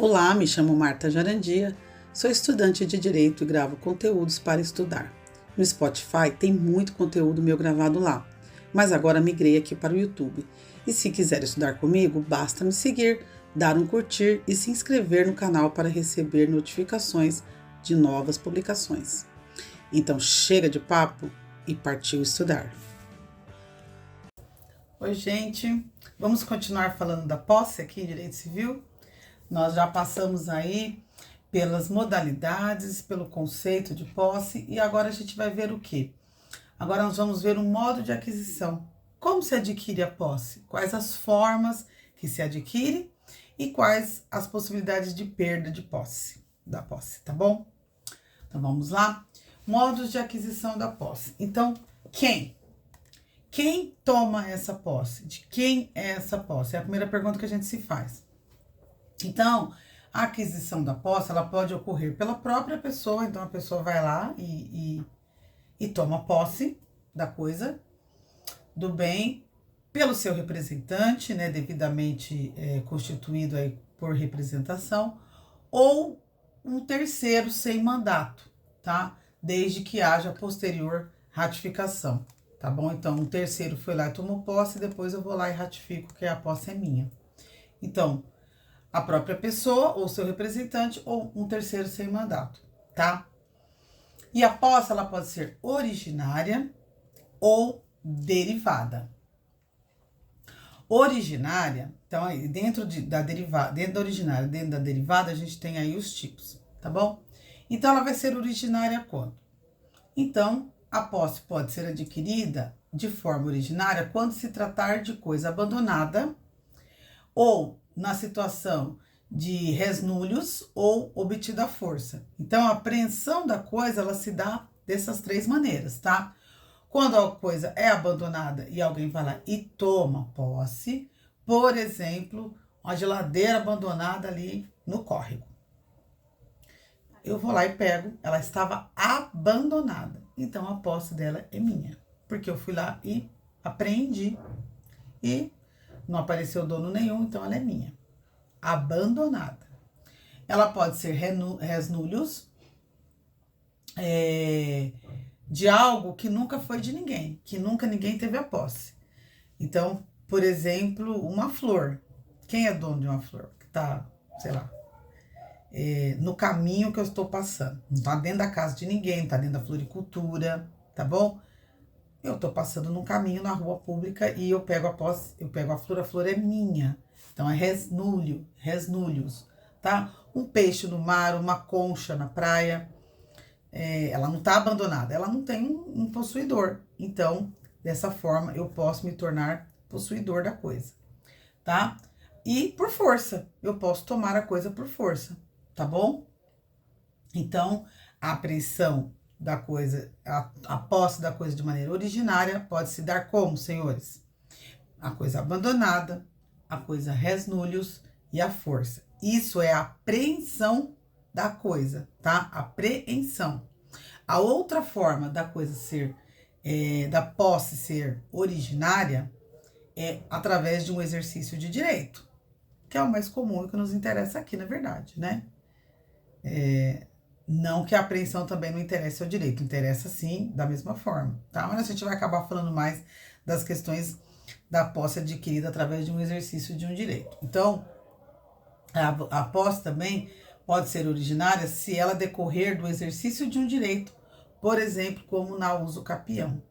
Olá, me chamo Marta Jarandia, sou estudante de Direito e gravo conteúdos para estudar. No Spotify tem muito conteúdo meu gravado lá, mas agora migrei aqui para o YouTube. E se quiser estudar comigo, basta me seguir, dar um curtir e se inscrever no canal para receber notificações de novas publicações. Então chega de papo e partiu estudar. Oi, gente, vamos continuar falando da posse aqui em Direito Civil? Nós já passamos aí pelas modalidades, pelo conceito de posse e agora a gente vai ver o quê? Agora nós vamos ver o modo de aquisição. Como se adquire a posse? Quais as formas que se adquire e quais as possibilidades de perda de posse, da posse, tá bom? Então vamos lá. Modos de aquisição da posse. Então, quem? Quem toma essa posse? De quem é essa posse? É a primeira pergunta que a gente se faz. Então, a aquisição da posse, ela pode ocorrer pela própria pessoa, então a pessoa vai lá e toma posse da coisa, do bem, pelo seu representante, né, devidamente constituído aí por representação, ou um terceiro sem mandato, tá? Desde que haja posterior ratificação, tá bom? Então, um terceiro foi lá e tomou posse, depois eu vou lá e ratifico que a posse é minha. Então, a própria pessoa, ou seu representante, ou um terceiro sem mandato, tá? E a posse, ela pode ser originária ou derivada. Originária, então aí, dentro da originária, dentro da derivada, a gente tem aí os tipos, tá bom? Então, ela vai ser originária quando? Então, a posse pode ser adquirida de forma originária quando se tratar de coisa abandonada ou na situação de resnúlios ou obtida à força. Então, a apreensão da coisa, ela se dá dessas três maneiras, tá? Quando a coisa é abandonada e alguém vai lá e toma posse, por exemplo, uma geladeira abandonada ali no córrego. Eu vou lá e pego, ela estava abandonada, então a posse dela é minha, porque eu fui lá e apreendi e não apareceu dono nenhum, então ela é minha. Abandonada. Ela pode ser resnúlios de algo que nunca foi de ninguém, que nunca ninguém teve a posse. Então, por exemplo, uma flor. Quem é dono de uma flor? Que tá, sei lá, no caminho que eu estou passando. Não tá dentro da casa de ninguém, tá dentro da floricultura, tá bom? Eu tô passando num caminho na rua pública e eu pego a posse, eu pego a flor é minha. Então, é resnúlios, tá? Um peixe no mar, uma concha na praia, ela não tá abandonada, ela não tem um possuidor. Então, dessa forma, eu posso me tornar possuidor da coisa, tá? E por força, eu posso tomar a coisa por força, tá bom? Então, a apreensão da coisa, a posse da coisa de maneira originária pode se dar como, senhores? A coisa abandonada, a coisa resnúlios e a força. Isso é a apreensão da coisa, tá? Apreensão. A outra forma da coisa ser, da posse ser originária é através de um exercício de direito, que é o mais comum e que nos interessa aqui, na verdade, né? Não que a apreensão também não interesse ao direito, interessa sim, da mesma forma, tá? Mas a gente vai acabar falando mais das questões da posse adquirida através de um exercício de um direito. Então, a posse também pode ser originária se ela decorrer do exercício de um direito, por exemplo, como na uso capião,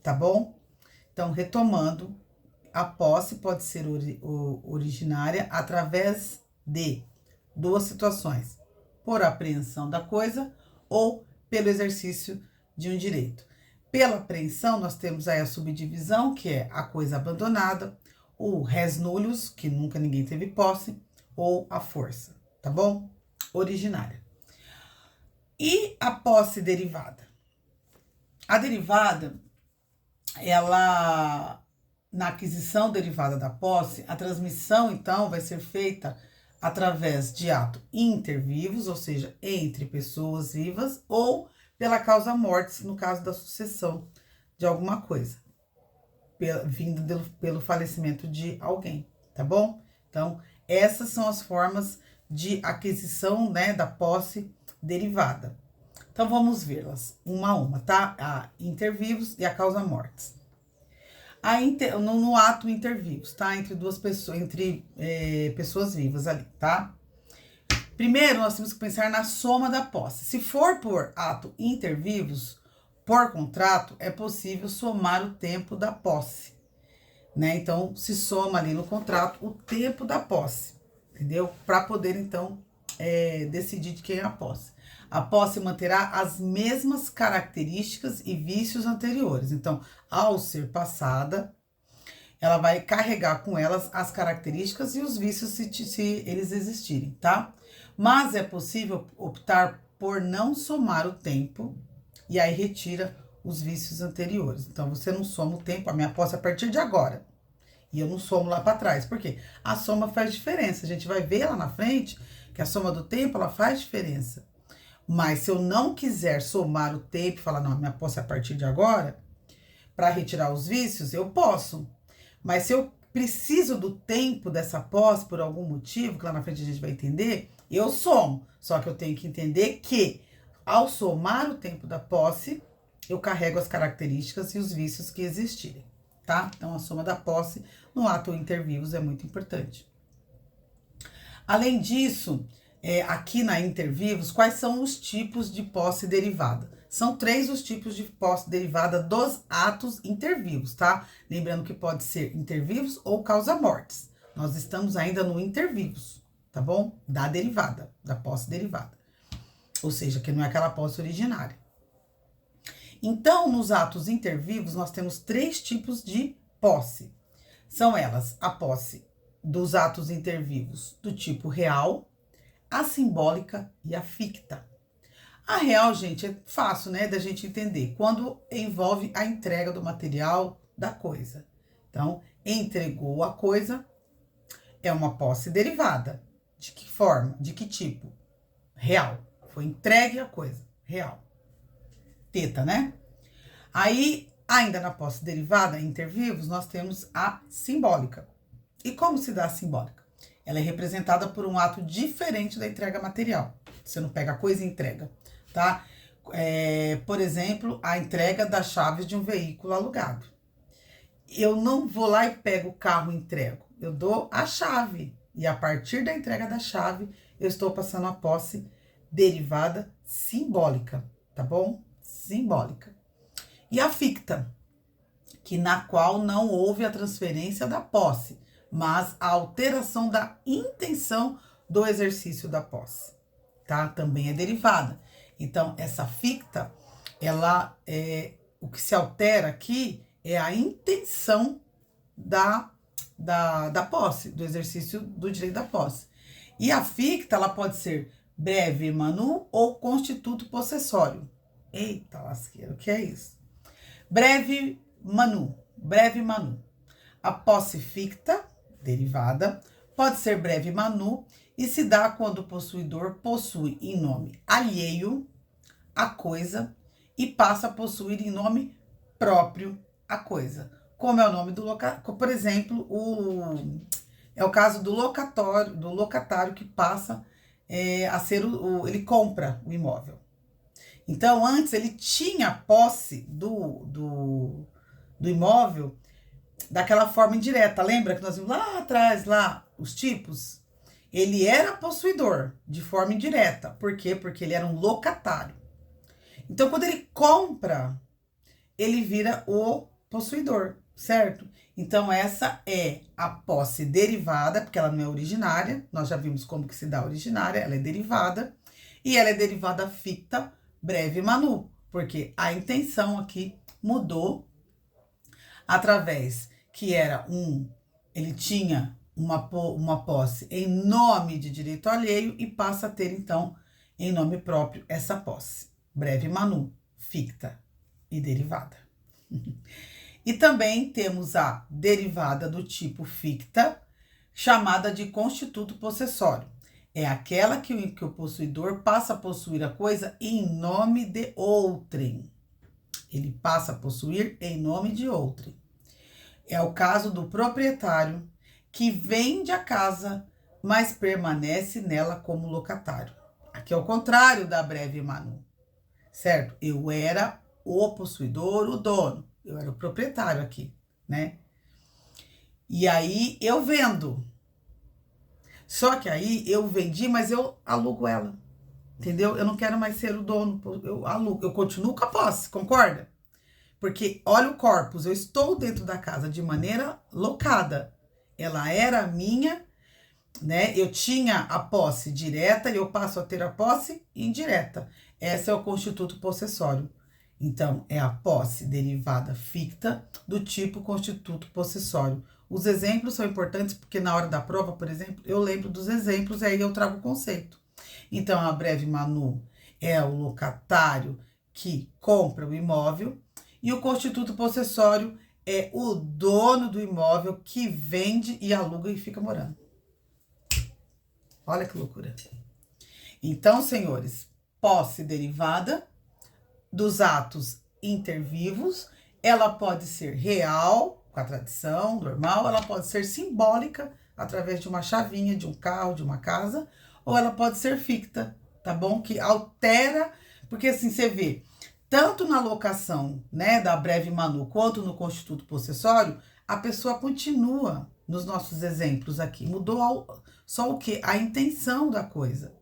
tá bom? Então, retomando, a posse pode ser originária através de duas situações: por apreensão da coisa ou pelo exercício de um direito. Pela apreensão, nós temos aí a subdivisão, que é a coisa abandonada, o resnúlios, que nunca ninguém teve posse, ou a força, tá bom? Originária. E a posse derivada? A derivada, ela, na aquisição derivada da posse, a transmissão, então, vai ser feita através de ato intervivos, ou seja, entre pessoas vivas, ou pela causa mortis, no caso da sucessão de alguma coisa, vindo pelo falecimento de alguém, tá bom? Então, essas são as formas de aquisição, né, da posse derivada. Então, vamos vê-las uma a uma, tá? A intervivos e a causa mortis. No ato intervivos, tá? Entre duas pessoas, pessoas vivas ali, tá? Primeiro, nós temos que pensar na soma da posse. Se for por ato intervivos, por contrato, é possível somar o tempo da posse, né? Então, se soma ali no contrato o tempo da posse, entendeu? Para poder, então, decidir de quem é a posse. A posse manterá as mesmas características e vícios anteriores. Então, ao ser passada, ela vai carregar com elas as características e os vícios se eles existirem, tá? Mas é possível optar por não somar o tempo e aí retira os vícios anteriores. Então, você não soma o tempo, a minha posse é a partir de agora. E eu não somo lá para trás. Por quê? A soma faz diferença. A gente vai ver lá na frente que a soma do tempo, ela faz diferença. Mas se eu não quiser somar o tempo e falar, não, minha posse é a partir de agora, para retirar os vícios, eu posso. Mas se eu preciso do tempo dessa posse por algum motivo, que lá na frente a gente vai entender, eu somo. Só que eu tenho que entender que, ao somar o tempo da posse, eu carrego as características e os vícios que existirem, tá? Então, a soma da posse no ato intervivos é muito importante. Além disso, aqui na intervivos, quais são os tipos de posse derivada? São 3 os tipos de posse derivada dos atos intervivos, tá? Lembrando que pode ser intervivos ou causa mortis. Nós estamos ainda no intervivos, tá bom? Da derivada, da posse derivada. Ou seja, que não é aquela posse originária. Então, nos atos intervivos, nós temos 3 tipos de posse. São elas a posse dos atos intervivos do tipo real, a simbólica e a ficta. A real, gente, é fácil, né, da gente entender, quando envolve a entrega do material da coisa. Então, entregou a coisa, é uma posse derivada. De que forma? De que tipo? Real. Foi entregue a coisa, real. Teta, né? Aí, ainda na posse derivada, intervivos, nós temos a simbólica. E como se dá a simbólica? Ela é representada por um ato diferente da entrega material. Você não pega a coisa e entrega, tá? Por exemplo, a entrega das chaves de um veículo alugado. Eu não vou lá e pego o carro e entrego. Eu dou a chave. E a partir da entrega da chave, eu estou passando a posse derivada simbólica, tá bom? Simbólica. E a ficta, na qual não houve a transferência da posse, mas a alteração da intenção do exercício da posse, tá? Também é derivada. Então, essa ficta, o que se altera aqui é a intenção da posse, do exercício do direito da posse. E a ficta, ela pode ser breve manu ou constituto possessório. Eita lasqueira, o que é isso? Breve manu. A posse ficta, derivada, pode ser breve manu e se dá quando o possuidor possui em nome alheio a coisa e passa a possuir em nome próprio a coisa. Como é o nome do locatário, por exemplo, é o caso do locatário que passa a ser ele compra o imóvel. Então, antes ele tinha posse do imóvel daquela forma indireta. Lembra que nós vimos lá atrás, os tipos? Ele era possuidor de forma indireta. Por quê? Porque ele era um locatário. Então, quando ele compra, ele vira o possuidor, certo? Então, essa é a posse derivada, porque ela não é originária. Nós já vimos como que se dá a originária, ela é derivada. E ela é derivada ficta, breve manu, porque a intenção aqui mudou através que ele tinha uma posse em nome de direito alheio e passa a ter, então, em nome próprio essa posse. Breve manu, ficta e derivada. E também temos a derivada do tipo ficta, chamada de constituto possessório. É aquela que o possuidor passa a possuir a coisa em nome de outrem. Ele passa a possuir em nome de outrem. É o caso do proprietário que vende a casa mas permanece nela como locatário. Aqui é o contrário da breve Manu, certo? Eu era o possuidor, o dono. Eu era o proprietário aqui, né? E aí eu vendo. Só que aí eu vendi, mas eu alugo ela. Entendeu? Eu não quero mais ser o dono, eu alugo, eu continuo com a posse, concorda? Porque olha o corpus, eu estou dentro da casa de maneira locada. Ela era minha, né? Eu tinha a posse direta e eu passo a ter a posse indireta. Esse é o constituto possessório. Então, é a posse derivada ficta do tipo constituto possessório. Os exemplos são importantes porque na hora da prova, por exemplo, eu lembro dos exemplos e aí eu trago o conceito. Então, a breve Manu é o locatário que compra o imóvel e o constituto possessório é o dono do imóvel que vende e aluga e fica morando. Olha que loucura. Então, senhores, posse derivada dos atos intervivos, ela pode ser real, com a tradição normal, ela pode ser simbólica, através de uma chavinha, de um carro, de uma casa, ou ela pode ser ficta, tá bom? Que altera, porque assim, você vê, tanto na locação, né, da breve Manu, quanto no constituto possessório, a pessoa continua, nos nossos exemplos aqui, mudou só o quê? A intenção da coisa.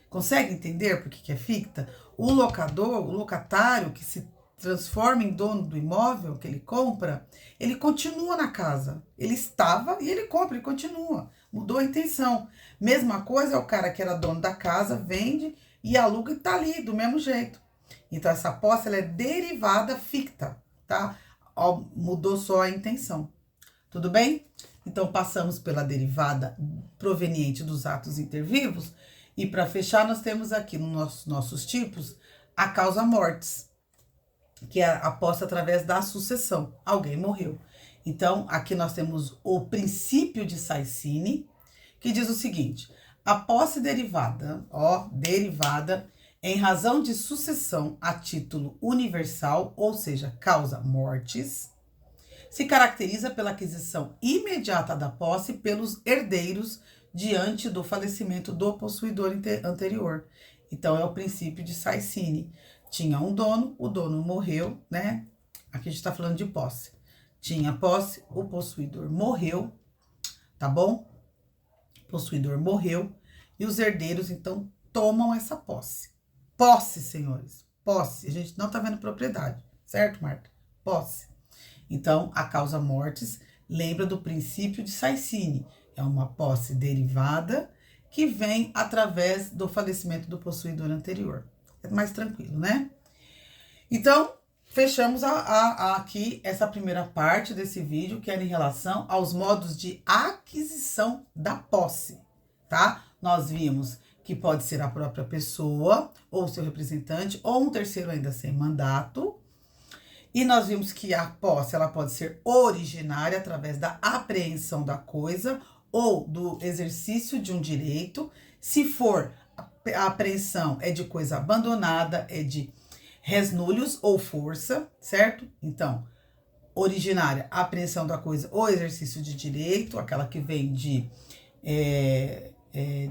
Consegue entender por que é ficta? O locador, o locatário que se transforma em dono do imóvel que ele compra, ele continua na casa. Ele estava e ele compra, ele continua. Mudou a intenção. Mesma coisa é o cara que era dono da casa, vende e aluga e tá ali, do mesmo jeito. Então, essa posse, ela é derivada ficta, tá? Ó, mudou só a intenção. Tudo bem? Então, passamos pela derivada proveniente dos atos intervivos. E para fechar, nós temos aqui nos nossos tipos a causa mortis, que é a posse através da sucessão. Alguém morreu. Então, aqui nós temos o princípio de Saicine, que diz o seguinte: a posse derivada, derivada em razão de sucessão a título universal, ou seja, causa mortis, se caracteriza pela aquisição imediata da posse pelos herdeiros diante do falecimento do possuidor anterior. Então, é o princípio de Saicine. Tinha um dono, o dono morreu, né? Aqui a gente tá falando de posse. Tinha posse, o possuidor morreu, tá bom? O possuidor morreu e os herdeiros, então, tomam essa posse. Posse, senhores, posse. A gente não tá vendo propriedade, certo, Marta? Posse. Então, a causa mortis lembra do princípio de Saicine. É uma posse derivada que vem através do falecimento do possuidor anterior. É mais tranquilo, né? Então, fechamos aqui essa primeira parte desse vídeo, que era em relação aos modos de aquisição da posse, tá? Nós vimos que pode ser a própria pessoa, ou seu representante, ou um terceiro ainda sem mandato. E nós vimos que a posse, ela pode ser originária através da apreensão da coisa ou do exercício de um direito. Se for a apreensão é de coisa abandonada, é de resnúlios ou força, certo? Então, originária, a apreensão da coisa ou exercício de direito, aquela que vem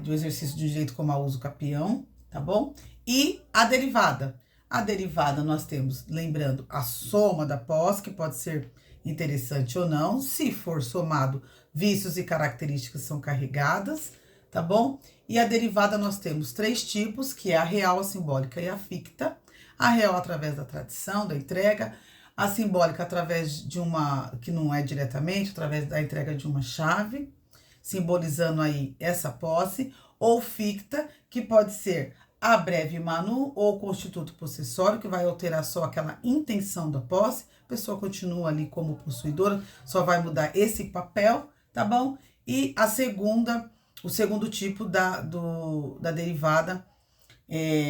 do exercício de direito como a uso capião, tá bom? E a derivada. A derivada nós temos, lembrando, a soma da posse, que pode ser interessante ou não. Se for somado, vícios e características são carregadas, tá bom? E a derivada nós temos 3 tipos, que é a real, a simbólica e a ficta. A real através da tradição, da entrega. A simbólica através de uma, que não é diretamente, através da entrega de uma chave, simbolizando aí essa posse. Ou ficta, que pode ser a breve Manu ou constituto possessório, que vai alterar só aquela intenção da posse. A pessoa continua ali como possuidora, só vai mudar esse papel, tá bom? E o segundo tipo da derivada,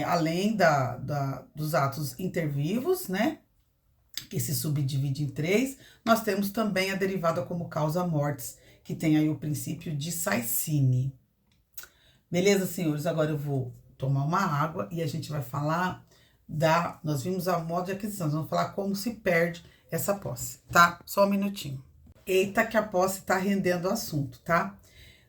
além dos atos intervivos, né? Que se subdivide em 3, nós temos também a derivada como causa mortis, que tem aí o princípio de Saicine. Beleza, senhores? Agora eu vou tomar uma água e a gente vai falar nós vimos a modo de aquisição, nós vamos falar como se perde essa posse, tá? Só um minutinho. Eita que a posse tá rendendo o assunto, tá?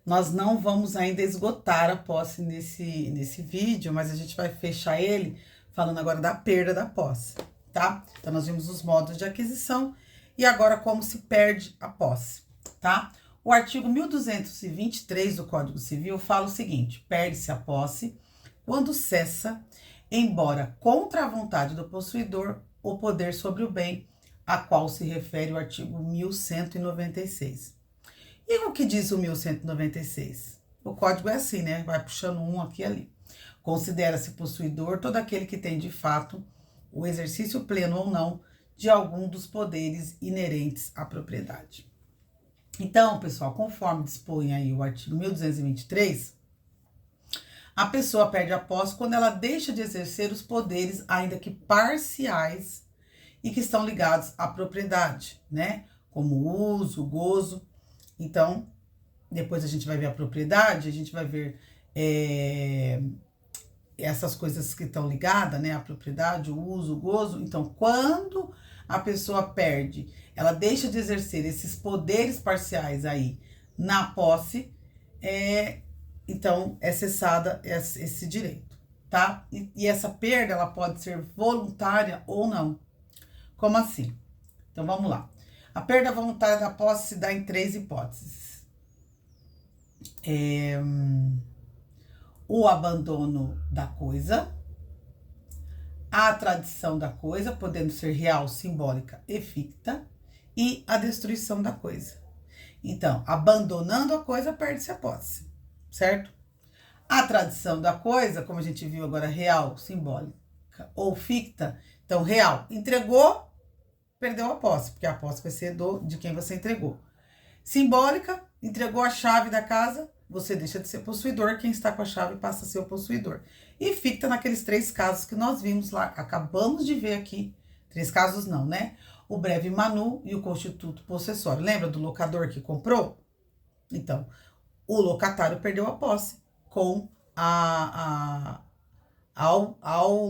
Nós não vamos ainda esgotar a posse nesse vídeo, mas a gente vai fechar ele falando agora da perda da posse, tá? Então, nós vimos os modos de aquisição e agora como se perde a posse, tá? O artigo 1223 do Código Civil fala o seguinte: perde-se a posse quando cessa, embora contra a vontade do possuidor, o poder sobre o bem a qual se refere o artigo 1196. E o que diz o 1196? O código é assim, né? Vai puxando um aqui e ali. Considera-se possuidor todo aquele que tem, de fato, o exercício pleno ou não de algum dos poderes inerentes à propriedade. Então, pessoal, conforme dispõe aí o artigo 1223, a pessoa perde a posse quando ela deixa de exercer os poderes, ainda que parciais, e que estão ligados à propriedade, né? Como o uso, o gozo. Então, depois a gente vai ver a propriedade, a gente vai ver essas coisas que estão ligadas, né? A propriedade, o uso, o gozo. Então, quando a pessoa perde, ela deixa de exercer esses poderes parciais aí na posse, então é cessada esse direito, tá? E essa perda, ela pode ser voluntária ou não. Como assim? Então, vamos lá. A perda voluntária da posse se dá em 3 hipóteses. O abandono da coisa, a tradição da coisa, podendo ser real, simbólica e ficta, e a destruição da coisa. Então, abandonando a coisa, perde-se a posse, certo? A tradição da coisa, como a gente viu agora, real, simbólica ou ficta. Então, real, entregou, perdeu a posse, porque a posse vai ser de quem você entregou. Simbólica, entregou a chave da casa, você deixa de ser possuidor, quem está com a chave passa a ser o possuidor. E ficta naqueles 3 casos que nós vimos lá, acabamos de ver aqui. 3 casos não, né? O breve manu e o constituto possessório. Lembra do locador que comprou? Então, o locatário perdeu a posse com o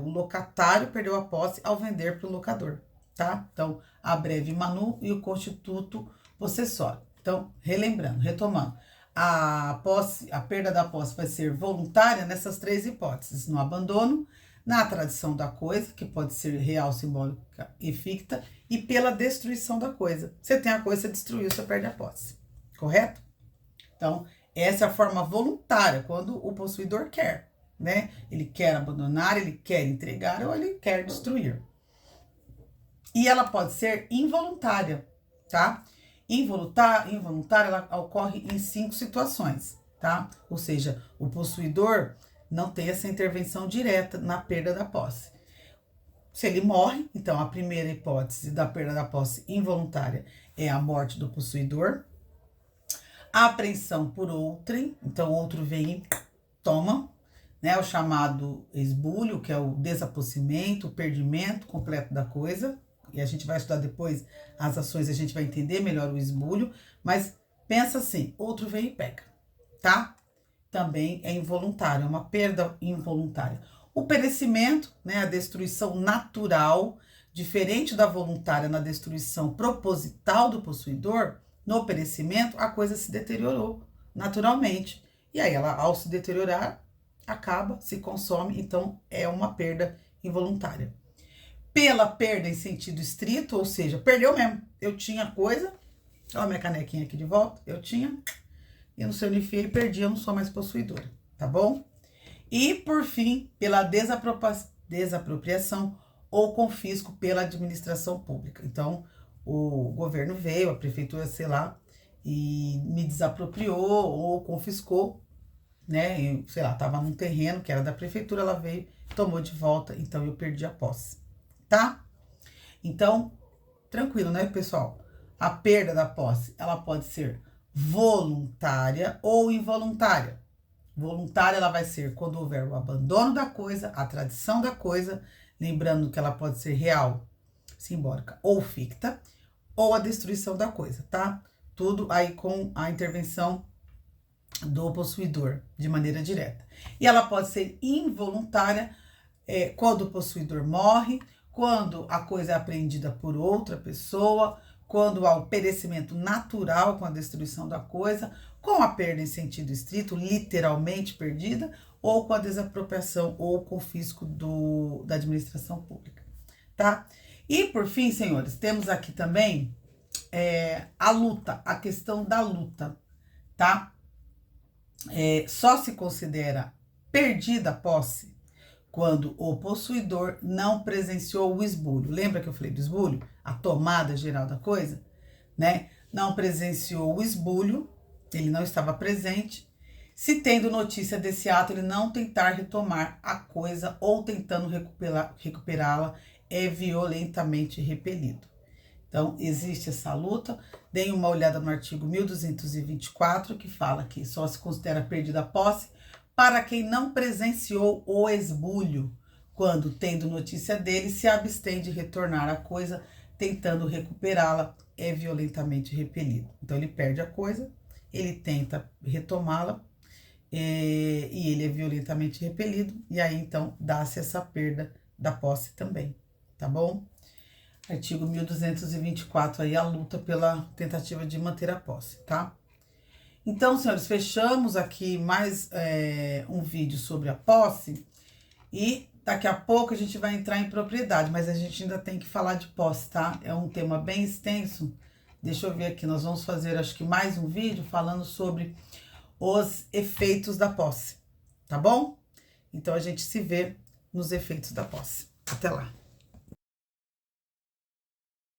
locatário perdeu a posse ao vender para o locador, tá? Então, a breve manu e o constituto possessório. Então, relembrando, retomando, a perda da posse vai ser voluntária nessas 3 hipóteses: no abandono, na tradição da coisa, que pode ser real, simbólica e ficta, e pela destruição da coisa. Você tem a coisa, você destruiu, você perde a posse, correto? Então, essa é a forma voluntária, quando o possuidor quer, né? Ele quer abandonar, ele quer entregar ou ele quer destruir. E ela pode ser involuntária, tá? Involuntária, ela ocorre em 5 situações, tá? Ou seja, o possuidor não tem essa intervenção direta na perda da posse. Se ele morre, então a primeira hipótese da perda da posse involuntária é a morte do possuidor. A apreensão por outrem, então outro vem e toma, né? O chamado esbulho, que é o desapossimento, o perdimento completo da coisa. E a gente vai estudar depois as ações, a gente vai entender melhor o esbulho, mas pensa assim, outro vem e pega, tá? Também é involuntário, é uma perda involuntária. O perecimento, né, a destruição natural, diferente da voluntária na destruição proposital do possuidor, no perecimento a coisa se deteriorou naturalmente. E aí ela, ao se deteriorar, acaba, se consome, então é uma perda involuntária. Pela perda em sentido estrito, ou seja, perdeu mesmo. Eu tinha coisa, olha a minha canequinha aqui de volta, eu tinha, eu não sei onde enfiei, perdi, eu não sou mais possuidora, tá bom? E, por fim, pela desapropriação ou confisco pela administração pública. Então, o governo veio, a prefeitura, sei lá, e me desapropriou ou confiscou, né? Eu, sei lá, tava num terreno que era da prefeitura, ela veio, tomou de volta, então eu perdi a posse, tá? Então, tranquilo, né, pessoal? A perda da posse, ela pode ser voluntária ou involuntária. Voluntária, ela vai ser quando houver o abandono da coisa, a tradição da coisa, lembrando que ela pode ser real, simbólica ou ficta, ou a destruição da coisa, tá? Tudo aí com a intervenção do possuidor, de maneira direta. E ela pode ser involuntária, quando o possuidor morre, quando a coisa é apreendida por outra pessoa, quando há o perecimento natural com a destruição da coisa, com a perda em sentido estrito, literalmente perdida, ou com a desapropriação ou confisco da administração pública, tá? E por fim, senhores, temos aqui também a luta, a questão da luta, tá? Só se considera perdida a posse quando o possuidor não presenciou o esbulho. Lembra que eu falei do esbulho? A tomada geral da coisa, né? Não presenciou o esbulho, ele não estava presente. Se tendo notícia desse ato, ele não tentar retomar a coisa ou tentando recuperá-la, é violentamente repelido. Então, existe essa luta. Deem uma olhada no artigo 1224, que fala que só se considera perdida a posse para quem não presenciou o esbulho, quando, tendo notícia dele, se abstém de retornar a coisa, tentando recuperá-la, é violentamente repelido. Então, ele perde a coisa, ele tenta retomá-la, e ele é violentamente repelido, e aí, então, dá-se essa perda da posse também, tá bom? Artigo 1224, aí a luta pela tentativa de manter a posse, tá? Então, senhores, fechamos aqui mais um vídeo sobre a posse e daqui a pouco a gente vai entrar em propriedade, mas a gente ainda tem que falar de posse, tá? É um tema bem extenso. Deixa eu ver aqui, nós vamos fazer acho que mais um vídeo falando sobre os efeitos da posse, tá bom? Então a gente se vê nos efeitos da posse. Até lá!